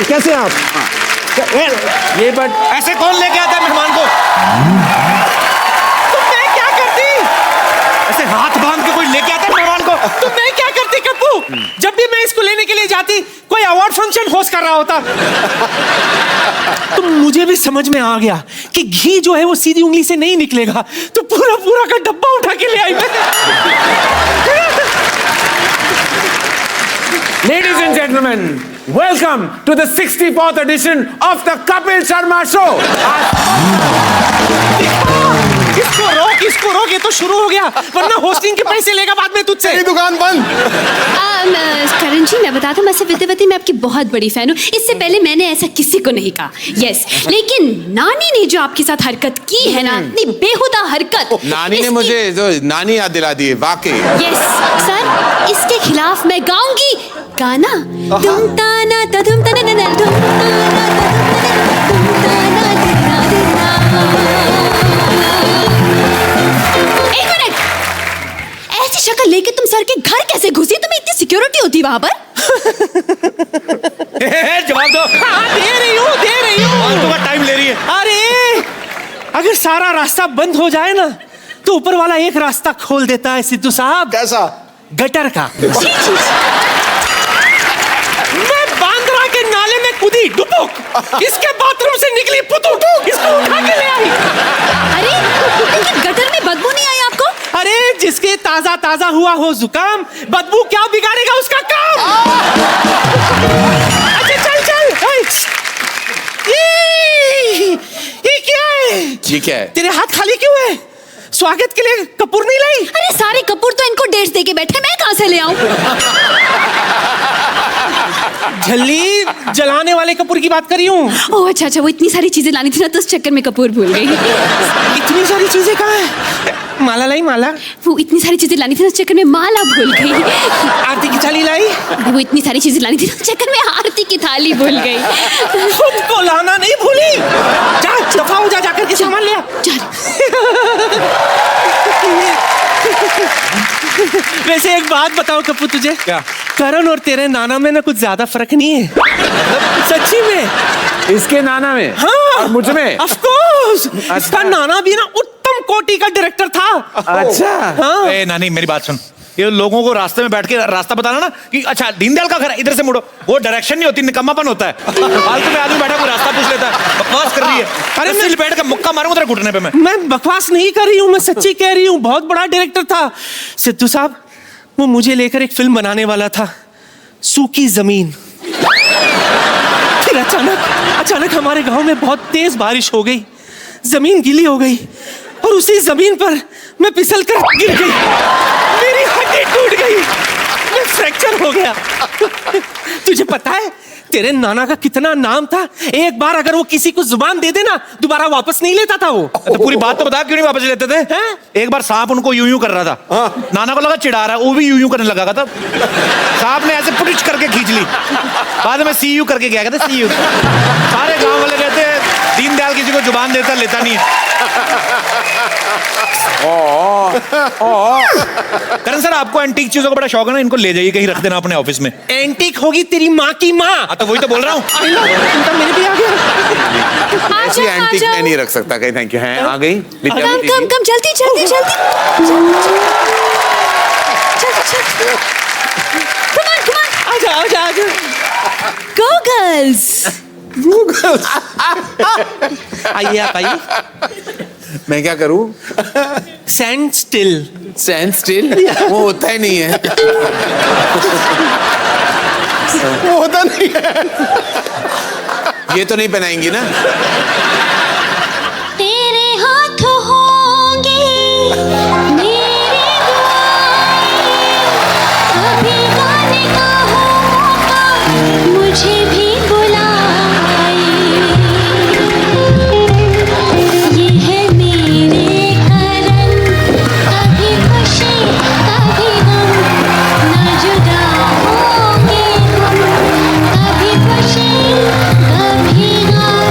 कैसे आप? ये बट ऐसे कौन लेके आता है मेहमान को? तो मैं क्या करती? ऐसे हाथ बांध के कोई लेके आता है मेहमान को? तो मैं क्या करती कप्पू? जब भी मैं इसको लेने के लिए जाती, कोई अवार्ड फंक्शन होस्ट कर रहा होता। तो मुझे भी समझ में आ गया कि घी जो है वो सीधी उंगली से नहीं निकलेगा, तो पूरा पूरा का डब्बा उठा के ले आई मैं। Ladies and gentlemen, welcome to the 64th edition of the Kapil Sharma Show. इसको रोक, ये तो शुरू हो गया, वरना होस्टिंग के पैसे लेगा बाद में तुझसे। तेरी दुकान बंद। करण जी, मैं बताता हूँ, मैं विद्यावती मैं आपकी बहुत बड़ी फैन हूँ। इससे पहले मैंने ऐसा किसी को नहीं कहा। यस, लेकिन नानी ने जो आपके साथ हरकत की है ना, इतनी बेहुदा हरकत, नानी ने मुझे जो नानी याद दिला दी है, वाकई। यस सर, इसके खिलाफ मैं गाऊंगी गाना। तुम ताना तदुम तना नना तुम ताना तुम ताना दिना दिना। एक मिनट, ऐसी शक्ल लेके तुम सर के घर कैसे घुसी? तुम्हें इतनी सिक्योरिटी होती वहां पर? जवाब दो। हाँ, दे रही हूँ। फालतू का टाइम ले रही है। अरे, अगर सारा रास्ता बंद हो जाए ना, तो ऊपर वाला एक रास्ता खोल देता है सिद्धू साहब। कैसा? गटर का। मैं बांद्रा के नाले में कूदी डुबुक, इसके बाथरूम से निकली पुतुक, इसको उठा के ले आई। अरे, लेकिन गटर में बदबू नहीं आई आपको? अरे, जिसके ताजा ताजा हुआ हो जुकाम, बदबू क्या बिगाड़ेगा उसका काम। अच्छा चल। ये क्या है? ये क्या है? तेरे हाथ खाली क्यों है? स्वागत के लिए कपूर नहीं लाई? अरे, सारे कपूर तो इनको डेट्स दे के बैठे, मैं कहां से ले आऊं? झल्ली जलाने वाले कपूर की बात कर रही हूँ। ओह अच्छा, वो इतनी सारी चीजें लानी थी ना, तो उस चक्कर में कपूर भूल गई। इतनी सारी चीजें कहाँ है? माला लाई माला। वो इतनी सारी चीजें लानी थी ना, उस चक्कर में माला भूल गई। आरती की थाली लाई। वो इतनी सारी चीजें लानी थी ना, उस चक्कर में आरती की थाली भूल गई। खुद को लाना नहीं भूली। जा दफा हो, जाकर के सामान ले आ। वैसे एक बात बताओ कपूर तुझे, क्या? करण और तेरे नाना में ना कुछ ज्यादा फर्क नहीं है। सच्ची में। इसके नाना में? हाँ, और मुझ में? Of course. इसका नाना भी ना उत्तम कोटि का डायरेक्टर था। अच्छा। हाँ। ए नानी, मेरी बात सुन। ये लोगों को रास्ते में बैठ के रास्ता बताना ना कि अच्छा दीनदयाल का घर है, इधर से मुड़ो, वो डायरेक्शन नहीं होती, निकम्मापन होता है। फालतू में आदमी बैठा कोई रास्ता पूछ लेता है, बकवास कर रही है। अरे मैं बैठ कर मुक्का मारूंगा तेरे घुटने पे। मैं बकवास नहीं कर रही हूँ, मैं सच्ची कह रही हूँ। बहुत बड़ा डायरेक्टर था सिद्धू साहब। वो मुझे लेकर एक फिल्म बनाने वाला था, सूखी जमीन। फिर अचानक हमारे गांव में बहुत तेज बारिश हो गई, जमीन गीली हो गई, और उसी जमीन पर मैं फिसल कर गिर गई। मेरी हड्डी टूट गई, मैं फ्रैक्चर हो गया। तुझे पता है तेरे नाना का कितना नाम था? एक बार अगर वो किसी को जुबान दे देना, दोबारा वापस नहीं लेता था वो। तो पूरी बात तो बता, क्यों नहीं वापस लेते थे? हैं? एक बार सांप उनको यूं कर रहा था, नाना को लगा चिढ़ा रहा है, वो भी यूं करने लगा था। सांप ने ऐसे पुटिच करके खींच ली, बाद में सी यू करके गया था। सी यू। सारे गांव वाले कहते हैं दीनदयाल किसी को जुबान देता लेता नहीं है। करण सर, आपको एंटीक चीजों का बड़ा शौक है ना, इनको ले जाइए कहीं, रख देना अपने ऑफिस में। एंटीक होगी तेरी माँ की माँ। तो वही तो बोल रहा हूँ। मेरे भी आ गया। ऐसी एंटीक मैं नहीं रख सकता कहीं। Thank you. हैं आ गई? कम जल्दी। आजा। Go girls। आइए आप आइए। मैं क्या करूं? Stand still. Stand still? वो होता ही नहीं है। वो होता नहीं है। ये तो नहीं पहनाएंगी ना? तेरे हाथ होंगे मेरे कभी गाने का होगा, मुझे भी बुलाए। ये है मेरे करण, कभी खुशी कभी गम, न जुदा होंगे हम, कभी खुशी कभी गम।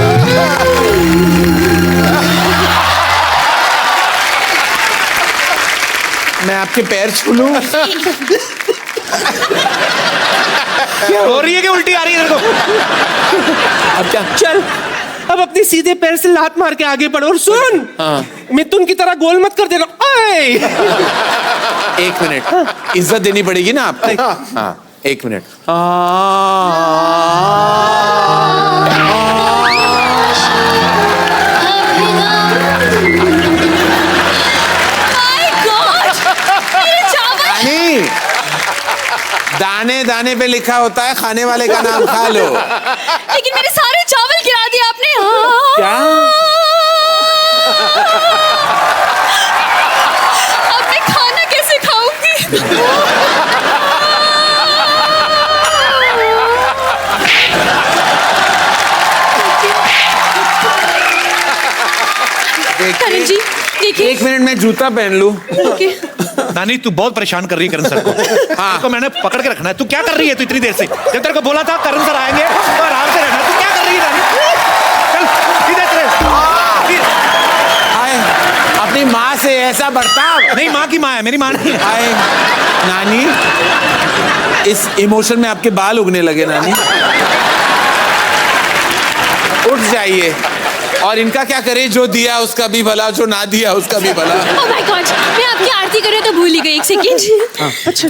मैं आपके पैर छू लूं? हो रही है कि उल्टी आ रही है तेरे को? अब क्या? चल अब अपने सीधे पैर से लात मार के आगे बढ़ और सुन। हाँ। मिथुन की तरह गोल मत कर देना। ओए! 1 मिनट, इज्जत देनी पड़ेगी ना आपको। हाँ 1 मिनट। My God! मेरे चावल! नहीं, दाने दाने पे लिखा होता है खाने वाले का नाम खा लो। लेकिन मेरे सारे चावल गिरा दिए आपने। क्या? अब मैं खाना कैसे खाऊंगी? करण जी देखिए। 1 मिनट में जूता पहन लूं। ओके। नानी तू बहुत परेशान कर रही है करण सर को। हाँ तो मैंने पकड़ के रखना है। तू क्या कर रही है तू इतनी देर से? जब तेरे को बोला था करण सर आएंगे तो आराम से रहना। तू क्या कर रही है नानी? चल सीधे चले। आए, अपनी माँ से ऐसा बर्ताव। नहीं माँ की माँ है, मेरी माँ नहीं है। आए नानी, इस इमोशन में आपके बाल उगने लगे नानी। उठ जाइए। और इनका क्या करे, जो दिया उसका भी भला, जो ना दिया उसका भी भला। ओह माय गॉड, मैं आपकी आरती कर रही हूँ तो भूल ही गई। 1 सेकेंड। अच्छा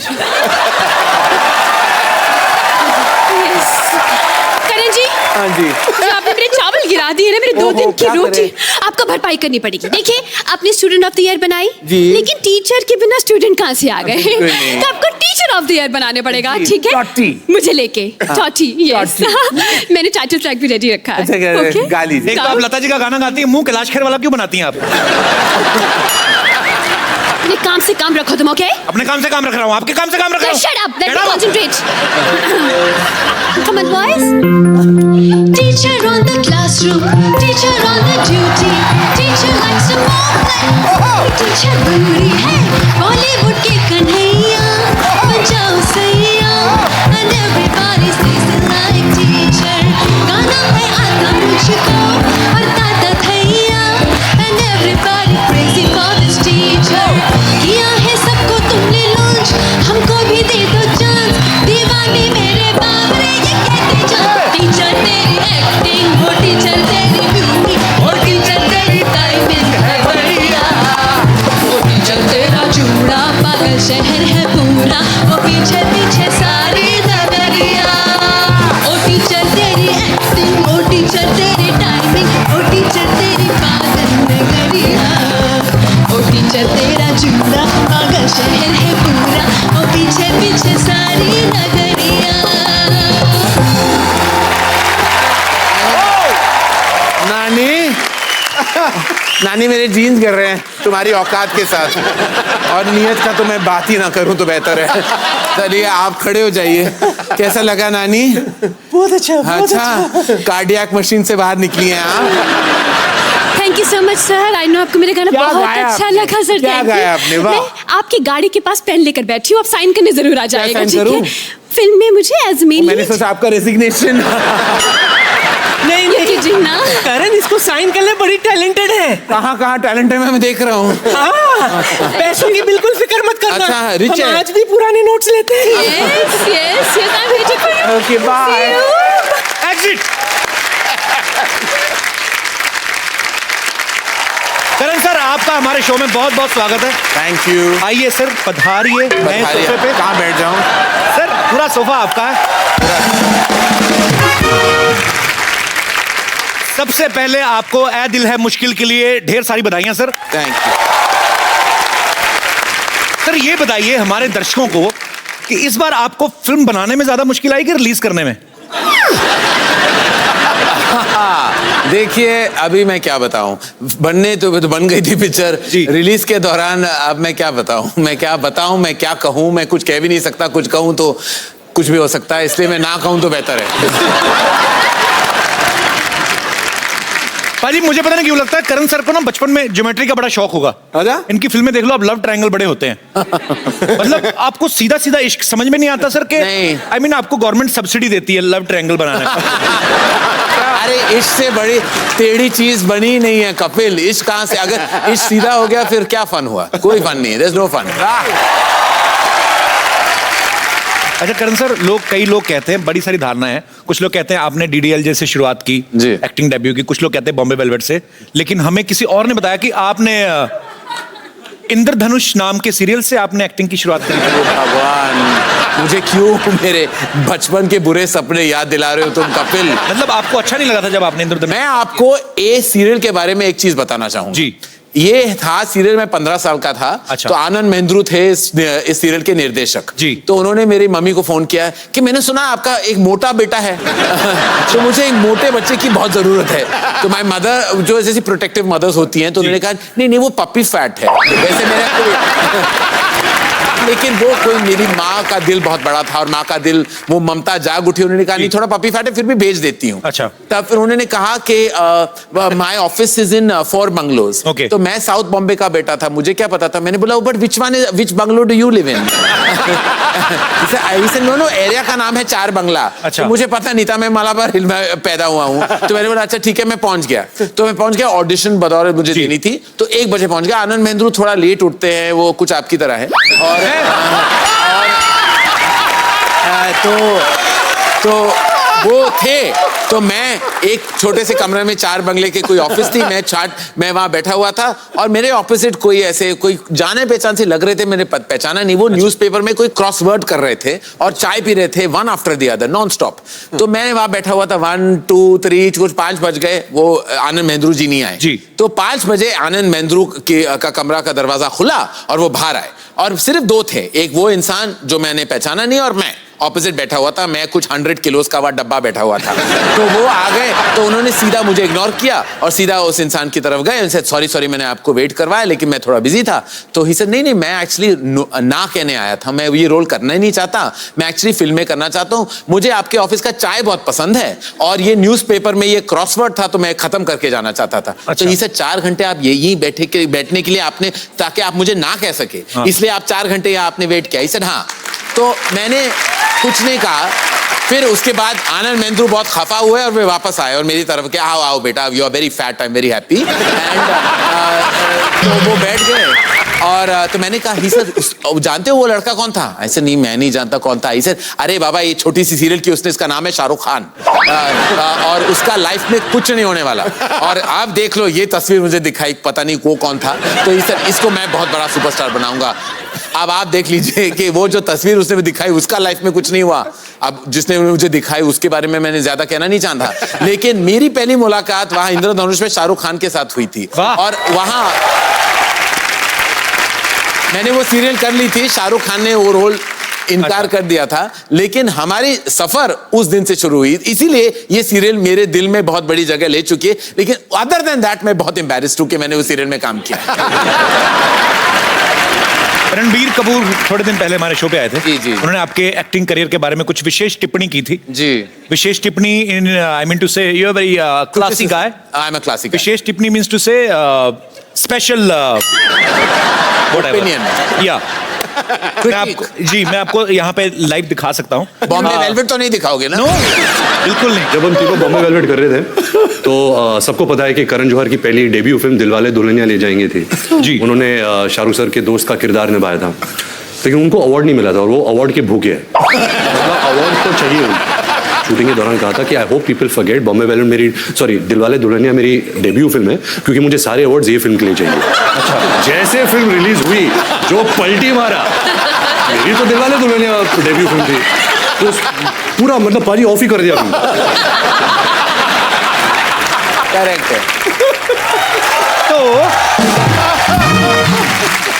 Yes. करण जी, हाँ जी। जो आपने मेरे चावल गिरा दिए ना, मेरे 2 दिन की क्या रोटी, करें? आपको भरपाई करनी पड़ेगी। देखिए आपने स्टूडेंट ऑफ द ईयर बनाई जी। लेकिन टीचर के बिना स्टूडेंट कहाँ से आ गए? नहीं। तो आपको टीचर ऑफ द ईयर बनाने पड़ेगा, जी, ठीक है? टॉटी। मुझे लेके टॉटी। यस मैंने टाइटल ट्रैक भी रेडी रखा है। अच्छा, क्या- Okay? गा लीजिए। एक तो आप लता जी का गाना गाती है, मुंह कैलाश खेर वाला क्यों बनाती हैं आप? अपने काम से काम रखो तुम, ओके? अपने काम से काम रख रहा हूँ, आपके काम से काम रख रहा हूँ। Shut up, let Shut me up. concentrate. Come on, boys. Teacher on the classroom, teacher on the duty, teacher likes to move like teacher बुरी है, Bollywood की कन्हैया, बजाओ सैया, and everybody says they like teacher. गाना है आता मुझको और ताता थैया, and everybody crazy for this teacher. किया है सबको तुमने लॉन्च, हमको भी दे दो चांस, दीवानी मेरे बाबरे ये कहते जाओ। टीचर तेरी एक्टिंग, वो टीचर तेरी ब्यूटी, और टीचर तेरी टाइमिंग है बढ़िया, वो टीचर तेरा चूड़ा पागल शहर है पूरा, वो पीछे पीछे सारी नगरिया। ओ टीचर तेरी एक्टिंग, ओ टीचर तेरी टाइमिंग, ओ टीचर तेरी पागल नगरिया, ओ टीचर तेरा चूड़ा पागल शहर है पूरा, ओ पीछे पीछे सारी नगरिया। नानी, नानी मेरे जीन्स गिर रहे हैं तुम्हारी औकात के साथ, और नियत का तो मैं बात ही ना करूं तो बेहतर है। चलिए आप खड़े हो जाइए। कैसा लगा नानी? बहुत अच्छा, बहुत अच्छा, कार्डियक मशीन से बाहर निकली हैं आप। Thank you so much sir. I know आपको मेरा गाना क्या बहुत गाया अच्छा आपने? लगा सर। क्या थैंक गाया यू। आपने? वाह। मैं आपकी गाड़ी के पास पेन लेकर बैठी हूँ, आप साइन करने जरूर आ जाएगा, साइन ठीक करूं? है? फिल्म में मुझे एज मेन मैंने सोचा आपका रेजिग्नेशन। नहीं नहीं जी ना। करण इसको साइन करने बड़ी टैलेंटेड है। कहाँ कहाँ टैलेंट है मैं देख रहा हूँ। हाँ, पैसों की बिल्कुल फिक्र मत करना। अच्छा, रिच हम है। आज भी पुराने नोट्स लेते हैं। Yes yes yes, I am waiting for you. Okay bye. Exit. Karan sir आपका हमारे शो में बहुत बहुत स्वागत है। Thank you. आइए सर, पधारिए नए सोफे पे। कहाँ बैठ जाऊँ? सर पूरा सोफा आपका है। सबसे पहले आपको ए दिल है मुश्किल के लिए ढेर सारी बधाइयां सर। Thank you. सर ये बताइए हमारे दर्शकों को कि इस बार आपको फिल्म बनाने में ज्यादा मुश्किल आई कि रिलीज करने में? देखिए अभी मैं क्या बताऊं, बनने तो बन गई थी पिक्चर, जी। रिलीज के दौरान अब मैं क्या बताऊं, मैं क्या कहूं, मैं कुछ कह भी नहीं सकता, कुछ कहूं तो कुछ भी हो सकता है, इसलिए मैं ना कहूं तो बेहतर है। पाजी मुझे पता नहीं क्यों लगता है करण सर को ना बचपन में ज्योमेट्री का बड़ा शौक होगा। अच्छा? इनकी फिल्में देख लो, अब लव ट्रायंगल बड़े होते हैं। मतलब आपको सीधा सीधा इश्क समझ में नहीं आता सर के? नहीं। आई मीन आपको गवर्नमेंट सब्सिडी देती है लव ट्रायंगल बनाने का। अरे इश्क से बड़ी टेढ़ी चीज बनी ही नहीं है कपिल। इश्क कहां से, अगर इश्क सीधा हो गया फिर क्या फन हुआ? कोई फन नहीं है, देयर इज नो फन। अच्छा करण सर, कई लोग कहते हैं, बड़ी सारी धारणा है, कुछ लोग कहते हैं आपने डीडीएल जैसे शुरुआत की जी। एक्टिंग डेब्यू की, कुछ लोग कहते हैं बॉम्बे वेलवेट से, लेकिन हमें किसी और ने बताया कि आपने इंद्रधनुष नाम के सीरियल से आपने एक्टिंग की शुरुआत करी थी। भगवान, मुझे क्यों मेरे बचपन के बुरे सपने याद दिला रहे हो तुम कपिल। मतलब आपको अच्छा नहीं लगा था जब आपने इंद्रधनुष? मैं आपको ए सीरियल के बारे में एक चीज बताना चाहूंगा जी। ये था सीरियल, मैं 15 साल का था। अच्छा। तो आनंद महेंद्रू थे इस सीरियल के निर्देशक जी। तो उन्होंने मेरी मम्मी को फोन किया कि मैंने सुना आपका एक मोटा बेटा है तो मुझे एक मोटे बच्चे की बहुत जरूरत है। तो माय मदर, जो जैसी प्रोटेक्टिव मदर्स होती हैं, तो उन्होंने कहा नहीं नहीं वो पप्पी फैट है। वैसे मेरा लेकिन वो कोई, मेरी माँ का दिल बहुत बड़ा था और माँ का दिल, वो ममता जाग उठी। उन्होंने कहा नहीं थोड़ा पपी फैट है, फिर भी भेज देती हूँ। अच्छा। तब फिर उन्होंने कहा कि my office is in 4 bungalows. Okay. तो मैं साउथ बॉम्बे का बेटा था, मुझे क्या पता था। मैंने बोला but which bungalow do you live in? No area का नाम है 4 बंगला। अच्छा। तो मुझे पता नहीं था, मैं मालाबार हिल में पैदा हुआ हूँ। तो मैंने बोला अच्छा ठीक है, मैं पहुंच गया। तो मैं पहुंच गया, ऑडिशन बतौर मुझे देनी थी, तो 1 बजे पहुंच गया। आनंद महेंद्रू थोड़ा लेट उठते हैं, वो कुछ आपकी तरह है। तो वो थे, तो मैं एक छोटे से कमरे में 4 बंगले के कोई ऑफिस थी, मैं वहां बैठा हुआ था और मेरे ऑपोजिट कोई जाने पहचान से लग रहे थे, मैंने पहचाना नहीं। वो न्यूज़पेपर में कोई क्रॉसवर्ड कर रहे थे और चाय पी रहे थे, one after the other non stop. तो मैं वहां बैठा हुआ था, 1 2 3 कुछ 5 बज गए, वो आनंद महेंद्रू जी नहीं आए जी। तो 5 बजे आनंद महेंद्रू का कमरा का दरवाजा खुला और वो बाहर आए और सिर्फ 2 थे, एक वो इंसान जो मैंने पहचाना नहीं और मैं ऑपोजिट बैठा हुआ था। मैं कुछ 100 किलोस का डब्बा बैठा हुआ था। तो वो आ गए, तो उन्होंने सीधा मुझे इग्नोर किया और सीधा उस इंसान की तरफ गए। उनसे सॉरी मैंने आपको वेट करवाया लेकिन मैं थोड़ा बिजी था। तो ही सेड नहीं मैं एक्चुअली ना कहने आया था, मैं ये रोल करना ही नहीं चाहता, मैं एक्चुअली फिल्में करना चाहता हूँ। मुझे आपके ऑफिस का चाय बहुत पसंद है और ये न्यूज़पेपर में ये क्रॉसवर्ड था तो मैं खत्म करके जाना चाहता था। अच्छा। तो ही सेड 4 घंटे आप यहीं बैठने के लिए आपने, ताकि आप मुझे ना कह सके, इसलिए आप 4 घंटे यहाँ आपने वेट किया। ही सेड हाँ। तो मैंने कुछ नहीं कहा। फिर उसके बाद आनंद महेंद्रू बहुत खफा हुए और वे वापस आए और मेरी तरफ के आओ बेटा, you are very fat, I am very happy. And तो वो बैठ गए और तो मैंने कहा ही सर जानते हो वो लड़का कौन था? ऐसे नहीं, मैं नहीं जानता कौन था। सर अरे बाबा ये छोटी सी सीरियल की उसने, इसका नाम है शाहरुख खान और उसका लाइफ में कुछ नहीं होने वाला। और आप देख लो ये तस्वीर मुझे दिखाई, पता नहीं वो कौन था। तो सर इसको मैं बहुत बड़ा सुपरस्टार बनाऊंगा। अब आप देख लीजिए कि वो जो तस्वीर उसने दिखाई, उसका लाइफ में कुछ नहीं हुआ। अब जिसने मुझे दिखाई उसके बारे में मैंने ज्यादा कहना नहीं चाहता, लेकिन मेरी पहली मुलाकात वहां इंद्रधनुष में शाहरुख खान के साथ हुई थी और वहां मैंने वो सीरियल कर ली थी। शाहरुख खान ने वो रोल इनकार कर दिया था, लेकिन हमारी सफर उस दिन से शुरू हुई, इसीलिए ये सीरियल मेरे दिल में बहुत बड़ी जगह ले चुकी है। लेकिन अदर देन दैट मैं बहुत एम्बैरेस्ड हूं कि मैंने उस सीरियल में काम किया। रणबीर कपूर थोड़े दिन पहले हमारे शो पे आए थे। जी। उन्होंने आपके एक्टिंग करियर के बारे में कुछ विशेष टिप्पणी की थी। जी। विशेष टिप्पणी in I mean to say you are very classic guy. I am a classic. विशेष टिप्पणी means to say special opinion या मैं आपको यहाँ पे लाइव दिखा सकता हूँ। बॉम्बे वेलवेट तो नहीं दिखाओगे ना? नो बिल्कुल नहीं। जब हम तीनों बॉम्बे वेलवेट कर रहे थे तो सबको पता है कि करण जौहर की पहली डेब्यू फिल्म दिलवाले दुल्हनिया ले जाएंगे थी जी। उन्होंने शाहरुख सर के दोस्त का किरदार निभाया था, लेकिन उनको अवार्ड नहीं मिला था और वो अवार्ड के भूखे हैं। अवार्ड तो चाहिए। शूटिंग के दौरान कहा था कि I hope people forget Bombay velvet मेरी, सॉरी दिलवाले दुल्हनिया मेरी डेब्यू फिल्म है, क्योंकि मुझे सारे अवार्ड्स ये फिल्म के लिए चाहिए। अच्छा। जैसे फिल्म रिलीज हुई जो पलटी मारा, मेरी तो दिलवाले दुल्हनिया डेब्यू फिल्म थी, तो पूरा मतलब पाजी ऑफ ही कर दिया। करेक्ट है।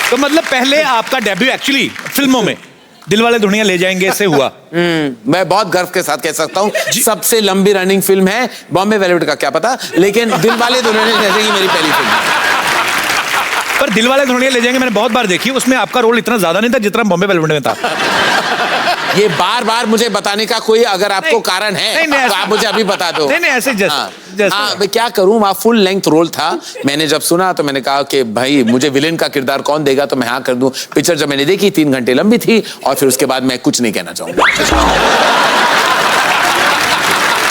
तो मतलब पहले आपका डेब्यू एक्चुअली फिल्मों में दिलवाले दुल्हनिया ले जाएंगे से हुआ। मैं बहुत गर्व के साथ कह सकता हूँ सबसे लंबी रनिंग फिल्म है। बॉम्बे वेलवेट का क्या पता, लेकिन दिलवाले दुल्हनिया जैसे ही मेरी पहली फिल्म। पर दिलवाले दुल्हनिया ले जाएंगे मैंने बहुत बार देखी, उसमें आपका रोल इतना ज्यादा नहीं था जितना बॉम्बे वेलवेट में था। ये बार बार मुझे बताने का कोई अगर आपको कारण है नहीं, तो आप मुझे अभी बता दो। नहीं ऐसे मैं क्या करूं, वहाँ फुल लेंथ रोल था। मैंने जब सुना तो मैंने कहा कि भाई मुझे विलेन का किरदार कौन देगा, तो मैं हाँ कर दूं। पिक्चर जब मैंने देखी 3 घंटे लंबी थी और फिर उसके बाद मैं कुछ नहीं कहना चाहूंगा।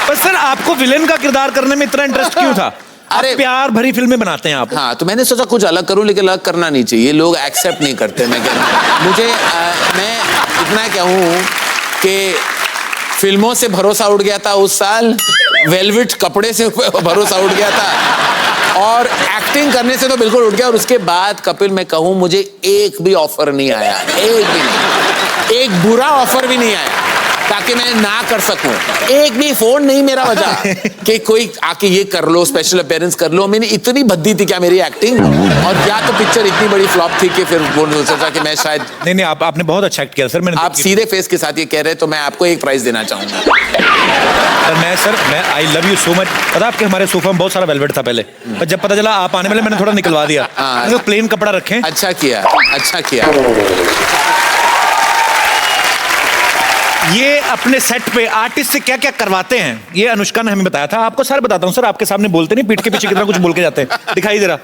पर सर आपको विलेन का किरदार करने में इतना इंटरेस्ट क्यों था? अरे प्यार भरी फिल्में बनाते हैं आप। हाँ, तो मैंने सोचा कुछ अलग करूं, लेकिन अलग करना नहीं चाहिए, लोग एक्सेप्ट नहीं करते। मैं कह रहा मुझे मैं इतना कहूं कि फिल्मों से भरोसा उठ गया था उस साल, वेलवेट कपड़े से भरोसा उठ गया था, और एक्टिंग करने से तो बिल्कुल उठ गया। और उसके बाद कपिल, मैं कहूं, मुझे एक भी ऑफर नहीं आया, एक भी नहीं, एक बुरा ऑफर भी नहीं आया ताकि मैं ना कर सकूं। एक भी फोन नहीं मेरा बजा कि कोई आके ये कर लो, स्पेशल अपीयरेंस कर लो। मैंने इतनी भद्दी थी क्या मेरी एक्टिंग, और क्या तो पिक्चर इतनी बड़ी फ्लॉप थी कि फिर वो सोचा कि मैं शायद नहीं, आपने बहुत अच्छा एक्ट किया सर। मैंने आप सीधे फेस के साथ ये कह रहे हैं तो मैं आपको एक प्राइज देना चाहूंगा। सर मैं I love you so much. पता आपके हमारे सोफा में बहुत सारा वेलवेट था पहले, पर जब पता चला आप आने वाले मैंने थोड़ा निकलवा दिया। हाँ। प्लेन कपड़ा रखें। अच्छा किया, अच्छा किया। ये अपने सेट पे आर्टिस्ट से क्या क्या करवाते हैं ये अनुष्का ने हमें बताया था। आपको सर बताता हूँ सर, आपके सामने बोलते नहीं, पीठ के पीछे कितना कुछ बोल के जाते हैं। दिखाई दे रहा,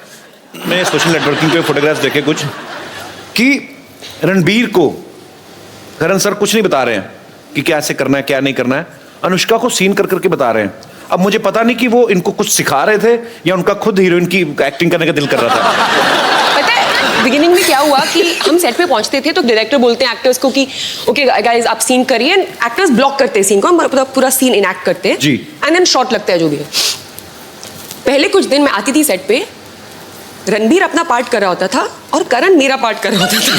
मैं सोशल नेटवर्किंग पे फोटोग्राफ्स देखे कुछ कि रणबीर को करण सर कुछ नहीं बता रहे हैं कि क्या ऐसे करना है क्या नहीं करना है, अनुष्का को सीन कर करके बता रहे हैं। अब मुझे पता नहीं कि वो इनको कुछ सिखा रहे थे या उनका खुद हीरोइन की एक्टिंग करने का दिल कर रहा था। पता है बिगिनिंग में क्या हुआ कि हम सेट पे पहुंचते थे तो डायरेक्टर बोलते हैं एक्टर्स को कि ओके गाइस आप सीन करिए, एक्टर्स ब्लॉक करते हैं सीन को, हम पूरा सीन इनएक्ट करते हैं जी, एंड देन शॉट लगता है जो भी है। पहले कुछ दिन मैं आती थी सेट पे, रणबीर अपना पार्ट कर रहा होता था और करण मेरा पार्ट कर रहा होता था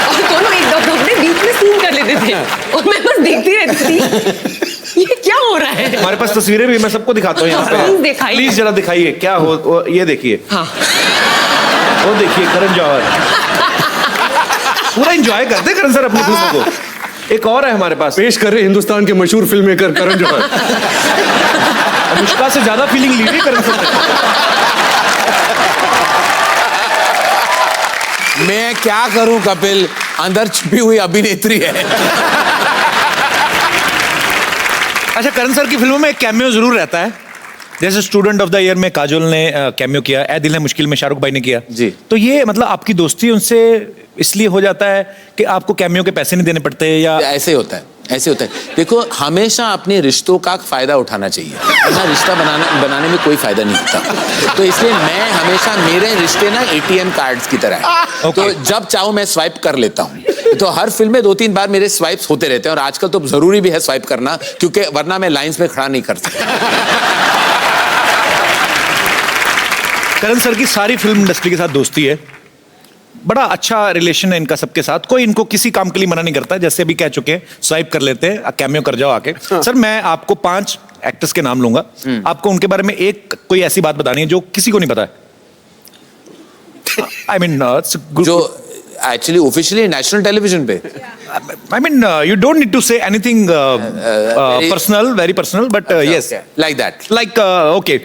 और दोनों एक अपने बीच में सीन कर लेते थे और मैं बस देखती रहती थी ये क्या हो रहा है। हमारे पास तस्वीरें भी, मैं सबको दिखाता हूँ यहाँ पे, प्लीज जरा दिखाइए क्या हो। ये देखिए, हाँ वो देखिए करण जौहर पूरा एंजॉय करते करण सर अपनी फिल्मों को। एक और है हमारे पास, पेश कर रहे हिंदुस्तान के मशहूर फिल्म मेकर करण जौहर। अनुष्का से ज्यादा फीलिंग ली रही करण सर ने। मैं क्या करूं कपिल, अंदर छुपी हुई अभिनेत्री है। अच्छा, करण सर की फिल्मों में एक कैमियो जरूर रहता है, जैसे स्टूडेंट ऑफ द ईयर में काजोल ने कैमियो किया, ए दिल है मुश्किल में शाहरुख भाई ने किया जी। तो ये मतलब आपकी दोस्ती उनसे इसलिए हो जाता है कि आपको कैमियो के पैसे नहीं देने पड़ते या ऐसे होता है, ऐसे होता है। देखो, हमेशा अपने रिश्तों का फायदा उठाना चाहिए, वरना रिश्ता बनाने में कोई फायदा नहीं होता। तो इसलिए मैं हमेशा, मेरे रिश्ते ना ATM कार्ड्स की तरह है। तो जब चाहूं मैं स्वाइप कर लेता हूं। तो हर फिल्म में 2-3 बार मेरे स्वाइप्स होते रहते हैं, और आजकल तो जरूरी भी है स्वाइप करना, क्योंकि वरना मैं लाइंस में खड़ा नहीं कर सकता। करण सर की सारी फिल्म इंडस्ट्री के साथ दोस्ती है, बड़ा अच्छा रिलेशन है इनका सबके साथ, कोई इनको किसी काम के लिए मना नहीं करता, जैसे अभी कह चुके हैं स्वाइप कर लेते हैं, कैमियो कर जाओ आके। सर मैं आपको 5 एक्टर्स के नाम लूंगा, आपको उनके बारे में एक कोई ऐसी बात बतानी है जो किसी को नहीं पता है। I mean, जो एक्चुअली ऑफिशियली नेशनल टेलीविजन पे, I mean, you don't need to say anything personal, very personal, but yes, like that. like okay,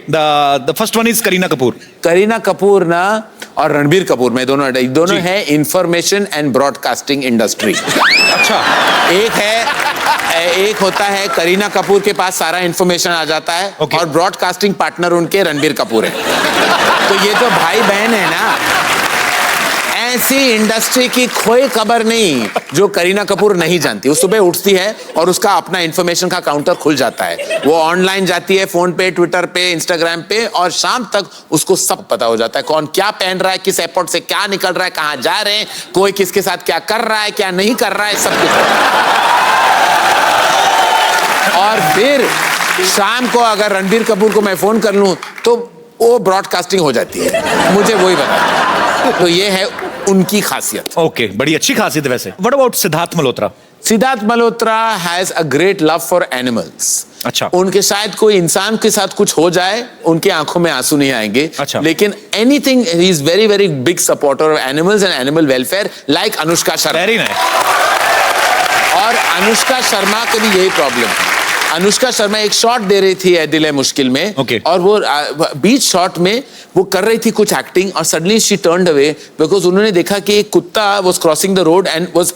the first one is Kareena Kapoor. Kareena Kapoor ना और रणबीर कपूर में दोनों है इंफॉर्मेशन एंड ब्रॉडकास्टिंग इंडस्ट्री। अच्छा, एक होता है करीना कपूर के पास सारा इंफॉर्मेशन आ जाता है, Okay. और ब्रॉडकास्टिंग पार्टनर उनके रणबीर कपूर है। तो ये तो भाई बहन है ना, ऐसी इंडस्ट्री की कोई खबर नहीं जो करीना कपूर नहीं जानती। वो सुबह उठती है और उसका अपना इंफॉर्मेशन का काउंटर खुल जाता है, वो ऑनलाइन जाती है, फोन पे, ट्विटर पे, इंस्टाग्राम पे, और शाम तक उसको सब पता हो जाता है, कौन क्या पहन रहा है, किस एयरपोर्ट से क्या निकल रहा है, कहाँ जा रहे हैं, कोई किसके साथ क्या कर रहा है, क्या नहीं कर रहा है, सब कुछ। और फिर शाम को अगर रणबीर कपूर को मैं फोन कर लूं तो वो ब्रॉडकास्टिंग हो जाती है, मुझे वही बता। तो ये है उनकी खासियत। ओके, बड़ी अच्छी खासियत है वैसे। What about Siddharth Malhotra? Siddharth Malhotra has a great love for animals. अच्छा। उनके शायद कोई इंसान के साथ कुछ हो जाए, उनकी आंखों में आंसू नहीं आएंगे। अच्छा। लेकिन anything, he is very very big supporter of animals and animal welfare, like Anushka Sharma. Very nice. और अनुष्का शर्मा को भी यही प्रॉब्लम है। अनुष्का शर्मा एक शॉट दे रही थी ए दिल है मुश्किल में, Okay. और वो बीच शॉट में वो कर रही थी कुछ एक्टिंग, और suddenly she turned away because उन्होंने देखा कि एक कुत्ता was crossing the road and was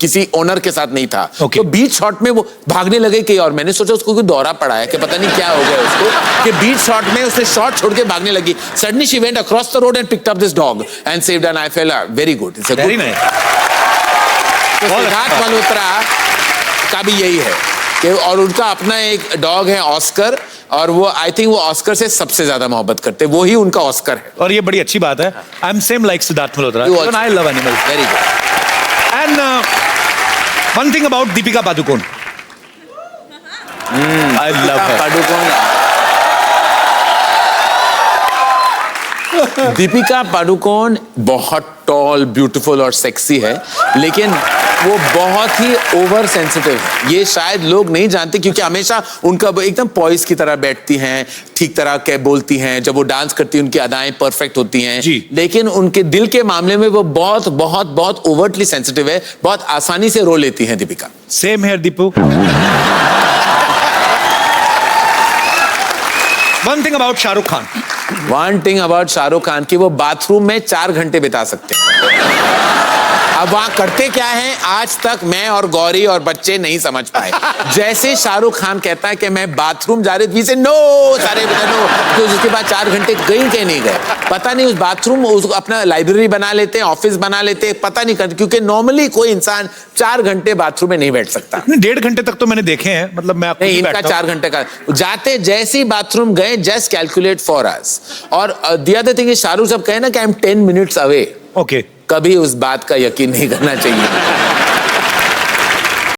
किसी ओनर के साथ नहीं था। Okay. तो बीच शॉट में वो भागने लगे कि, और मैंने सोचा उसको कोई दौरा पड़ा है कि पता नहीं क्या हो गया उसको, कि बीच शॉट में उसने शॉट छोड़ के भागने लगी। Suddenly she went across the road and picked up this dog and saved, and I felt very good. It's a very nice. Siddharth Malhotra का भी यही है कि, और उनका अपना एक डॉग है ऑस्कर, और वो आई थिंक वो ऑस्कर से सबसे ज्यादा मोहब्बत करते हैं, वो ही उनका ऑस्कर है। और ये बड़ी अच्छी बात है। I am same like Siddharth Malhotra, You even I love animals। Very good. And one thing about Deepika Padukone, I love हर। दीपिका पादुकोण बहुत टॉल, ब्यूटीफुल और सेक्सी है, लेकिन वो बहुत ही ओवर सेंसिटिव है। ये शायद लोग नहीं जानते क्योंकि हमेशा उनका एकदम पॉइस की तरह बैठती हैं, ठीक तरह के बोलती हैं, जब वो डांस करती हैं उनकी अदाएं परफेक्ट होती हैं जी। लेकिन उनके दिल के मामले में वो बहुत बहुत बहुत ओवरटली सेंसिटिव है, बहुत आसानी से रो लेती हैं Deepika. Same here Deepu. One thing about Shahrukh Khan, one thing about Shahrukh Khan की वो बाथरूम में 4 घंटे बिता सकते हैं। अब वहां करते क्या है आज तक मैं और गौरी और बच्चे नहीं समझ पाए। जैसे शाहरुख खान कहता है कि मैं बाथरूम जा रही थी, से नो सारे बेटा नो, तो उसके बाद 4 घंटे गई के नहीं गए, पता नहीं। उस बाथरूम उसको अपना लाइब्रेरी बना लेते हैं, ऑफिस बना लेते हैं, पता नहीं करते, क्योंकि नॉर्मली कोई इंसान 4 घंटे बाथरूम में नहीं बैठ सकता। 1.5 घंटे तक तो मैंने देखे हैं, मतलब मैं आपको नहीं, इनका 4 घंटे का जाते जैसे ही बाथरूम गए, जस्ट कैलकुलेट फॉर अस। और the other thing is Shahrukh जब कहे ना कि I am 10 minutes away, okay, कभी उस बात का यकीन नहीं करना चाहिए।